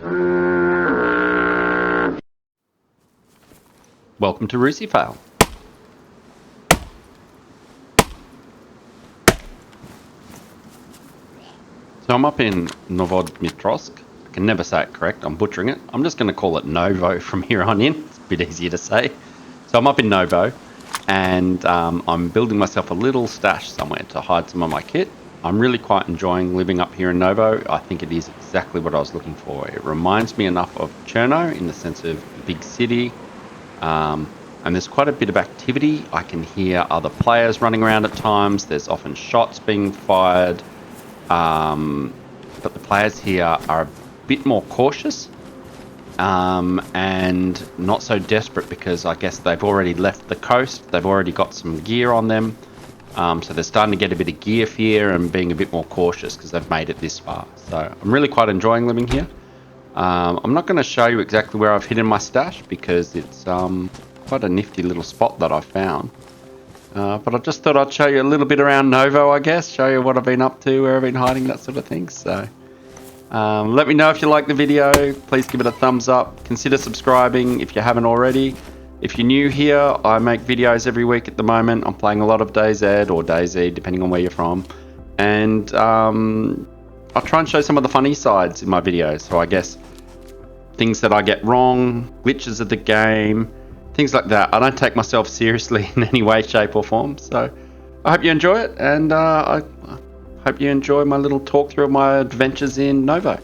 Welcome to Rusifale. So I'm up in Novodmitrovsk. I can never say it correct, I'm butchering it. I'm just going to call it Novo from here on in. It's a bit easier to say. So I'm up in Novo, and I'm building myself a little stash somewhere to hide some of my kit. I'm really quite enjoying living up here in Novo. I think it is exactly what I was looking for. It reminds me enough of Cherno in the sense of a big city. And there's quite a bit of activity. I can hear other players running around at times. There's often shots being fired. But the players here are a bit more cautious and not so desperate because I guess they've already left the coast. They've already got some gear on them. So they're starting to get a bit of gear fear and being a bit more cautious because they've made it this far. So I'm really quite enjoying living here. I'm not going to show you exactly where I've hidden my stash because it's quite a nifty little spot that I found. But I just thought I'd show you a little bit around Novo, I guess. Show you what I've been up to, where I've been hiding, that sort of thing. So let me know if you like the video. Please give it a thumbs up. Consider subscribing if you haven't already. If you're new here, I make videos every week at the moment. I'm playing a lot of DayZ or DayZ, depending on where you're from. And I try and show some of the funny sides in my videos. So I guess things that I get wrong, glitches of the game, things like that. I don't take myself seriously in any way, shape or form. So I hope you enjoy it, and I hope you enjoy my little talk through of my adventures in Novo.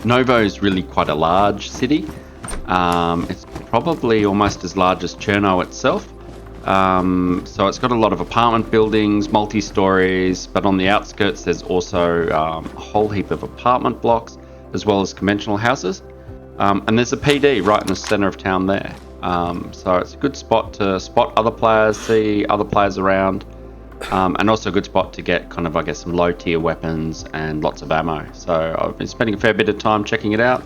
Novo is really quite a large city. It's probably almost as large as Cherno itself. So it's got a lot of apartment buildings, multi-stories, but on the outskirts there's also a whole heap of apartment blocks as well as conventional houses. And there's a PD right in the center of town there. So it's a good spot to spot other players, see other players around, and also a good spot to get kind of, I guess, some low tier weapons and lots of ammo. So I've been spending a fair bit of time checking it out.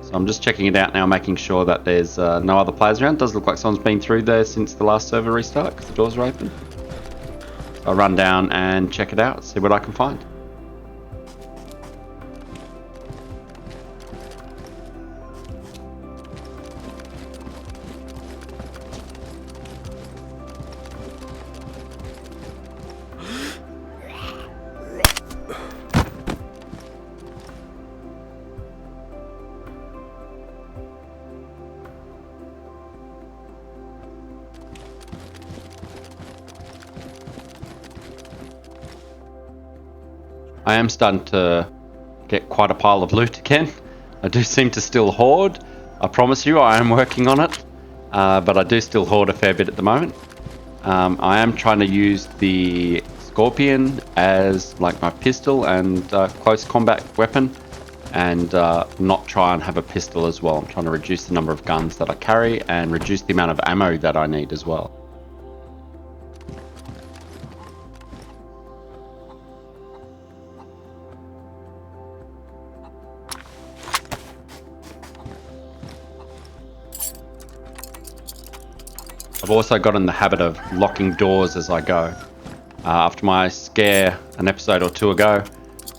So I'm just checking it out now, making sure that there's no other players around. It does look like someone's been through there since the last server restart because the doors are open. So I'll run down and check it out, see what I can find. I am starting to get quite a pile of loot again. I do seem to still hoard. I promise you I am working on it, but I do still hoard a fair bit at the moment. I am trying to use the Scorpion as like my pistol and close combat weapon, and not try and have a pistol as well. I'm trying to reduce the number of guns that I carry and reduce the amount of ammo that I need as well. I've also got in the habit of locking doors as I go. After my scare an episode or two ago,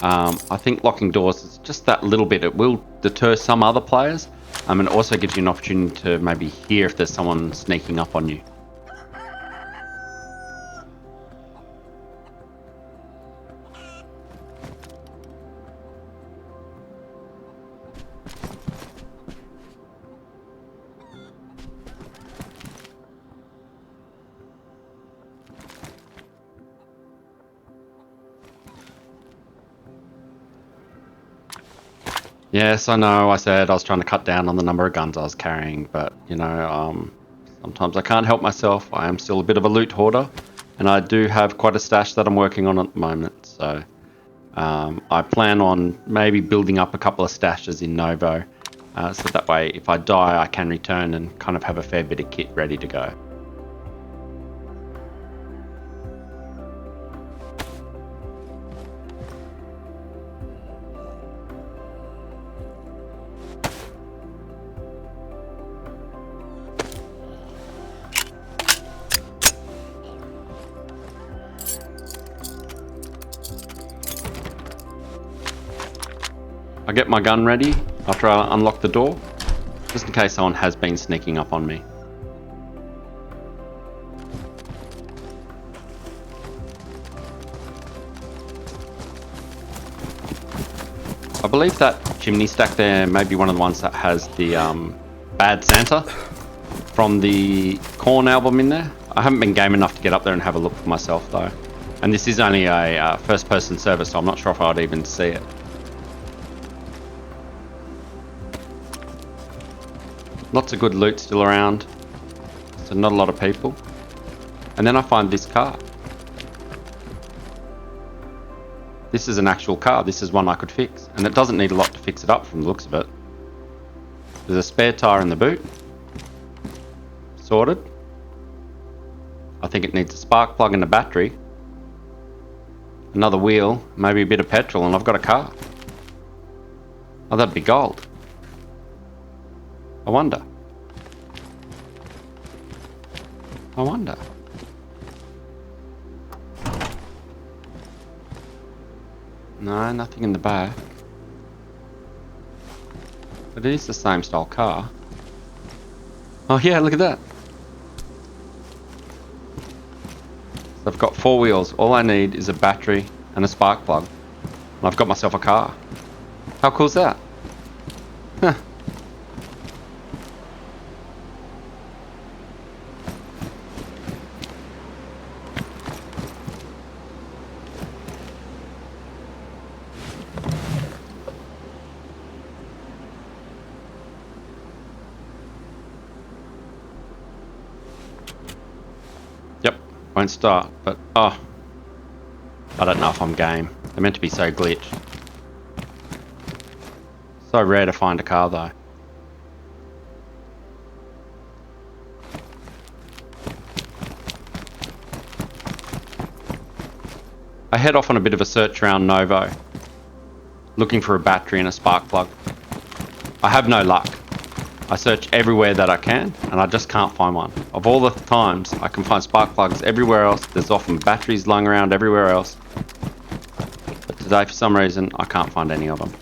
I think locking doors is just that little bit. It will deter some other players, and it also gives you an opportunity to maybe hear if there's someone sneaking up on you. Yes, I know, I said I was trying to cut down on the number of guns I was carrying, but, you know, sometimes I can't help myself. I am still a bit of a loot hoarder, and I do have quite a stash that I'm working on at the moment, so I plan on maybe building up a couple of stashes in Novo, so that way if I die I can return and kind of have a fair bit of kit ready to go. I get my gun ready after I unlock the door, just in case someone has been sneaking up on me. I believe that chimney stack there may be one of the ones that has the Bad Santa from the Korn album in there. I haven't been game enough to get up there and have a look for myself though. And this is only a first-person server, so I'm not sure if I'd even see it. Lots of good loot still around, so not a lot of people. And then I find this car. This is an actual car. This is one I could fix, and it doesn't need a lot to fix it up from the looks of it. There's a spare tire in the boot. Sorted. I think it needs a spark plug and a battery. Another wheel, maybe a bit of petrol, and I've got a car. Oh, that'd be gold. I wonder. No, nothing in the back. But it is the same style car. Oh yeah, look at that. So I've got 4 wheels. All I need is a battery and a spark plug. And I've got myself a car. How cool is that? Huh. Won't start, but oh, I don't know if I'm game. They're meant to be so glitched. So rare to find a car though. I head off on a bit of a search around Novo, looking for a battery and a spark plug. I have no luck. I search everywhere that I can, and I just can't find one. Of all the times I can find spark plugs everywhere else, there's often batteries lying around everywhere else. But today, for some reason, I can't find any of them.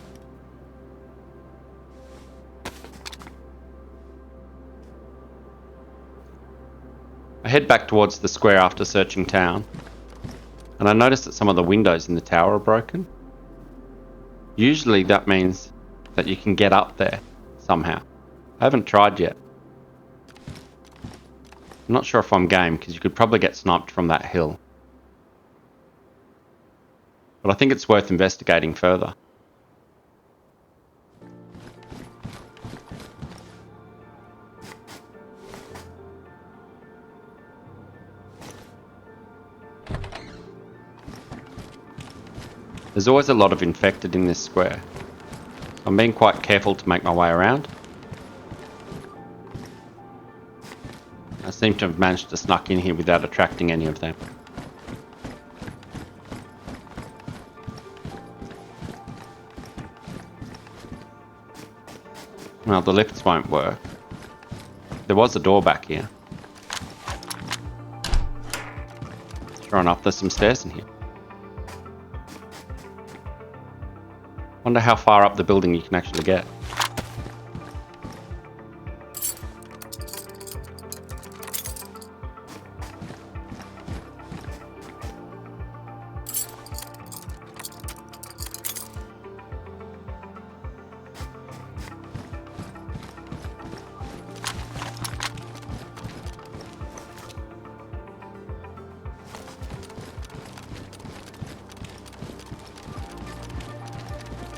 I head back towards the square after searching town, and I notice that some of the windows in the tower are broken. Usually that means that you can get up there somehow. I haven't tried yet. I'm not sure if I'm game, because you could probably get sniped from that hill. But I think it's worth investigating further. There's always a lot of infected in this square. I'm being quite careful to make my way around. I seem to have managed to snuck in here without attracting any of them. Well, the lifts won't work. There was a door back here. Sure enough, there's some stairs in here. Wonder how far up the building you can actually get.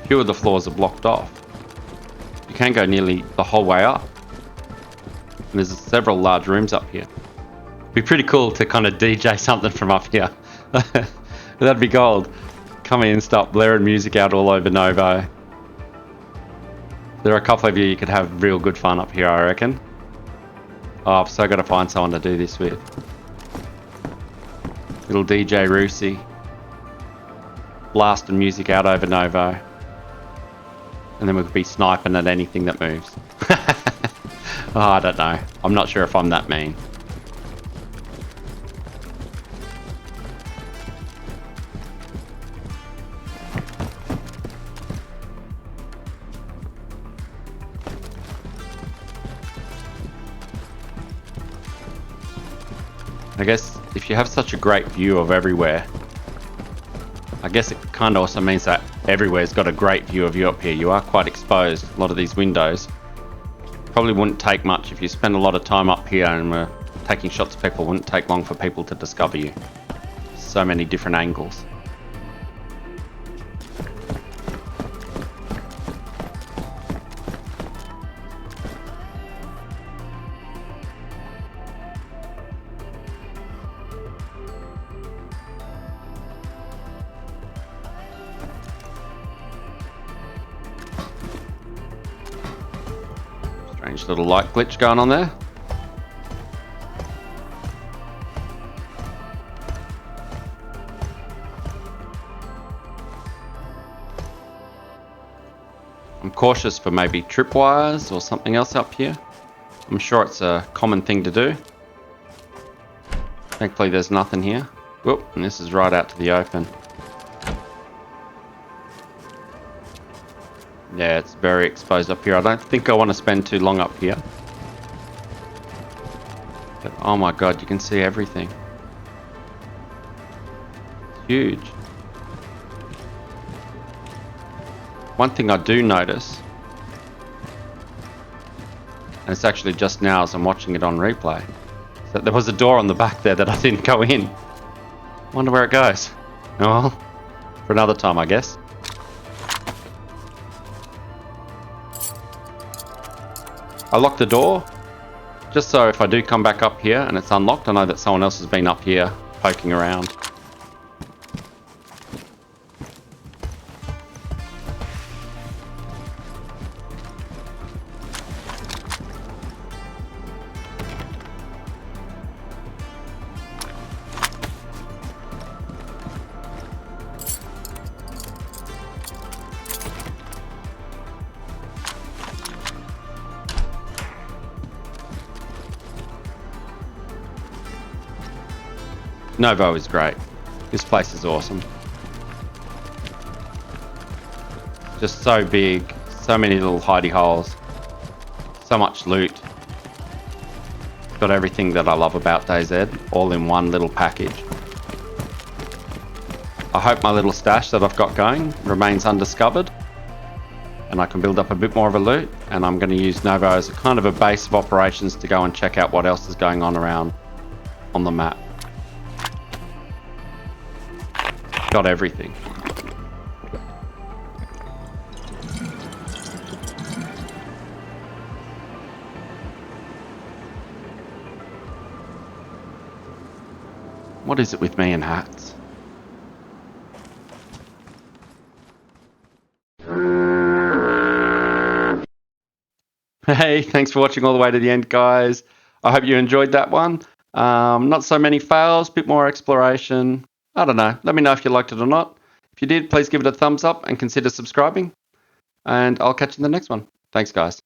Few of the floors are blocked off. You can go nearly the whole way up. And there's several large rooms up here. It'd be pretty cool to kind of DJ something from up here. That'd be gold. Come in, start blaring music out all over Novo. There are a couple of you could have real good fun up here, I reckon. Oh, I've so got to find someone to do this with. Little DJ Roosie. Blasting music out over Novo. And then we could be sniping at anything that moves. Oh, I don't know. I'm not sure if I'm that mean. I guess if you have such a great view of everywhere, I guess it kind of also means that everywhere's got a great view of you up here. You are quite exposed, a lot of these windows. Probably wouldn't take much if you spend a lot of time up here and were taking shots of people. Wouldn't take long for people to discover you. So many different angles. Strange little light glitch going on there. I'm cautious for maybe tripwires or something else up here. I'm sure it's a common thing to do. Thankfully there's nothing here. Whoop, and this is right out to the open. Yeah, it's very exposed up here. I don't think I want to spend too long up here. But oh my god, you can see everything. It's huge. One thing I do notice, and it's actually just now as I'm watching it on replay, is that there was a door on the back there that I didn't go in. Wonder where it goes. Oh well, for another time I guess. I locked the door, just so if I do come back up here and it's unlocked, I know that someone else has been up here poking around. Novo is great. This place is awesome. Just so big, so many little hidey holes, so much loot. Got everything that I love about DayZ, all in one little package. I hope my little stash that I've got going remains undiscovered, and I can build up a bit more of a loot, and I'm going to use Novo as a kind of a base of operations to go and check out what else is going on around on the map. Got everything. What is it with me and hats? Hey, thanks for watching all the way to the end, guys. I hope you enjoyed that one. Not so many fails, bit more exploration. I don't know. Let me know if you liked it or not. If you did, please give it a thumbs up and consider subscribing. And I'll catch you in the next one. Thanks, guys.